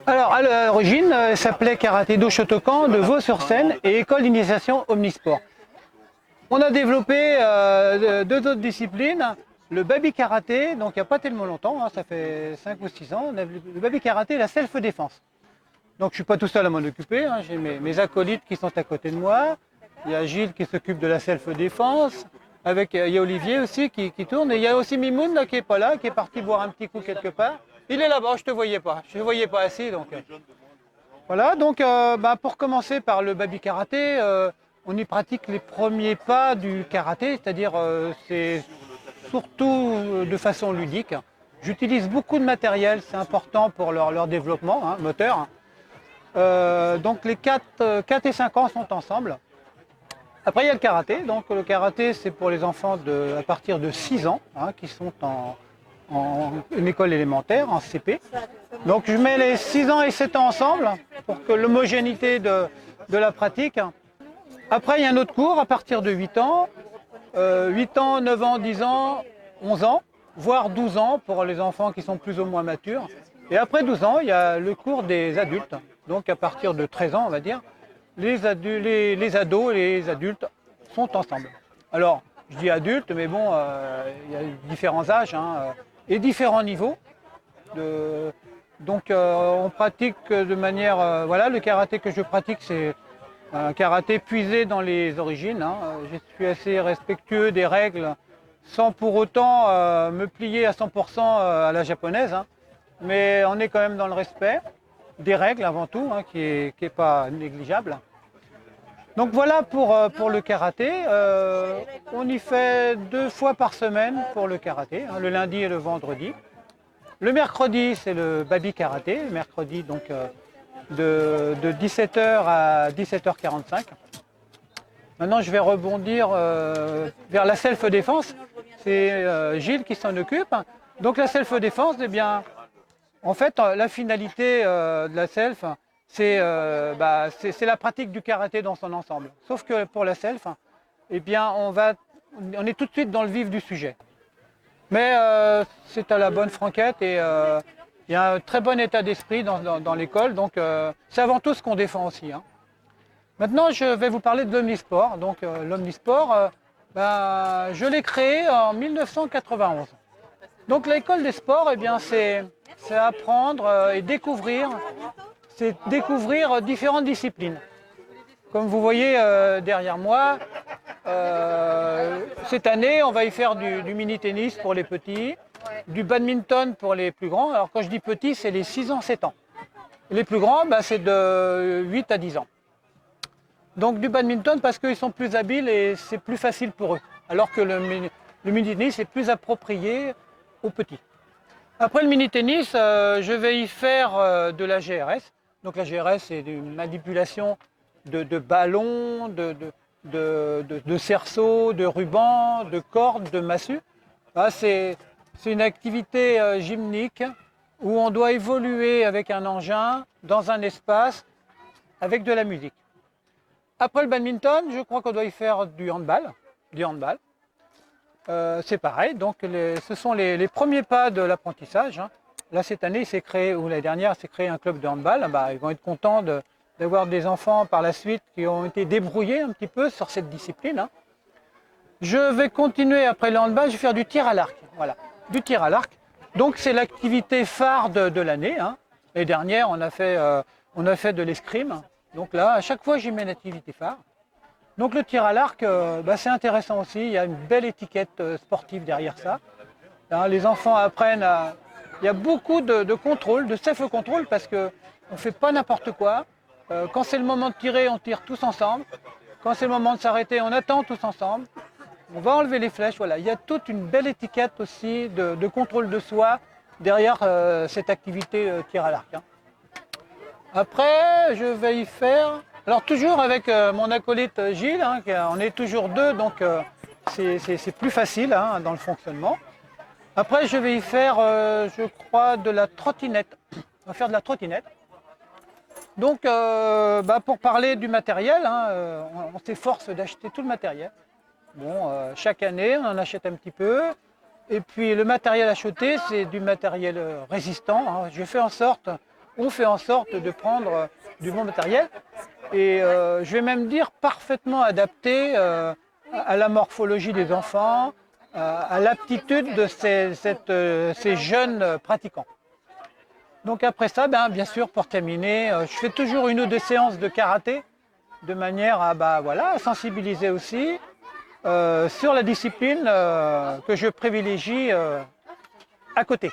Alors, à l'origine, elle s'appelait Karaté-Do Shotokan de Vaux-sur-Seine et École d'initiation Omnisport. On a développé deux autres disciplines, le baby karaté, donc il n'y a pas tellement longtemps, ça fait 5 ou 6 ans, on a le baby karaté et la self-défense. Donc je ne suis pas tout seul à m'en occuper, j'ai mes acolytes qui sont à côté de moi, il y a Gilles qui s'occupe de la self-défense, il y a Olivier aussi qui tourne, et il y a aussi Mimoun là, qui n'est pas là, qui est parti boire un petit coup quelque part. Il est là-bas, je ne te voyais pas, je ne te voyais pas assis. Donc, voilà, donc pour commencer par le baby karaté, on y pratique les premiers pas du karaté, c'est-à-dire c'est surtout de façon ludique. J'utilise beaucoup de matériel, c'est important pour leur développement moteur. Donc les 4 et 5 ans sont ensemble. Après il y a le karaté, donc le karaté c'est pour les enfants à partir de 6 ans qui sont en une école élémentaire, en CP. Donc je mets les 6 ans et 7 ans ensemble pour que l'homogénéité de la pratique. Après il y a un autre cours à partir de 8 ans, 8 ans, 9 ans, 10 ans, 11 ans, voire 12 ans pour les enfants qui sont plus ou moins matures. Et après 12 ans, il y a le cours des adultes, donc à partir de 13 ans on va dire, les ados et les adultes sont ensemble. Alors je dis adultes, mais bon, il y a différents âges et différents niveaux. Donc on pratique de manière, voilà, le karaté que je pratique c'est un karaté puisé dans les origines. Je suis assez respectueux des règles sans pour autant me plier à 100% à la japonaise. Mais on est quand même dans le respect des règles avant tout, qui est pas négligeable. Donc voilà pour le karaté. On y fait 2 fois par semaine pour le karaté, le lundi et le vendredi. Le mercredi, c'est le baby karaté, le mercredi donc de 17h à 17h45. Maintenant, je vais rebondir vers la self-défense. C'est Gilles qui s'en occupe. Donc la self-défense, eh bien, en fait, la finalité de la self, c'est la pratique du karaté dans son ensemble. Sauf que pour la self, eh bien, on est tout de suite dans le vif du sujet. Mais c'est à la bonne franquette et il y a un très bon état d'esprit dans l'école. Donc c'est avant tout ce qu'on défend aussi. Maintenant, je vais vous parler de l'omnisport. Donc l'omnisport, je l'ai créé en 1991. Donc l'école des sports, eh bien, c'est apprendre et découvrir, différentes disciplines. Comme vous voyez derrière moi, cette année, on va y faire du mini-tennis pour les petits, du badminton pour les plus grands. Alors quand je dis petits, c'est les 6 ans, 7 ans. Les plus grands, c'est de 8 à 10 ans. Donc du badminton parce qu'ils sont plus habiles et c'est plus facile pour eux. Alors que le mini-tennis est plus approprié aux petits. Après le mini-tennis, je vais y faire de la GRS. Donc la GRS, c'est une manipulation de ballons, de cerceaux, de rubans, de cordes, de massues. C'est une activité gymnique où on doit évoluer avec un engin dans un espace avec de la musique. Après le badminton, je crois qu'on doit y faire du handball. C'est pareil, donc ce sont les premiers pas de l'apprentissage. Là, cette année, ou l'année dernière, s'est créé un club de handball. Ils vont être contents d'avoir des enfants par la suite qui ont été débrouillés un petit peu sur cette discipline. Je vais continuer après le handball, je vais faire du tir à l'arc. Voilà, du tir à l'arc. Donc c'est l'activité phare de l'année. L'année dernière, on a fait de l'escrime. Donc là, à chaque fois, j'y mets une activité phare. Donc le tir à l'arc, c'est intéressant aussi. Il y a une belle étiquette sportive derrière ça. Les enfants apprennent Il y a beaucoup de contrôle, de self-contrôle, parce qu'on ne fait pas n'importe quoi. Quand c'est le moment de tirer, on tire tous ensemble. Quand c'est le moment de s'arrêter, on attend tous ensemble. On va enlever les flèches. Voilà. Il y a toute une belle étiquette aussi de contrôle de soi derrière cette activité tir à l'arc. Après, je vais y faire... Alors toujours avec mon acolyte Gilles, on est toujours deux, donc c'est plus facile dans le fonctionnement. Après, je vais y faire, je crois, de la trottinette. On va faire de la trottinette. Donc, pour parler du matériel, on s'efforce d'acheter tout le matériel. Bon, chaque année, on en achète un petit peu. Et puis, le matériel acheté, c'est du matériel résistant. Je fais en sorte on fait en sorte de prendre du bon matériel et je vais même dire parfaitement adapté à la morphologie des enfants, à l'aptitude de ces jeunes pratiquants. Donc après ça, bien sûr, pour terminer, je fais toujours une ou deux séances de karaté de manière à sensibiliser aussi sur la discipline que je privilégie à côté.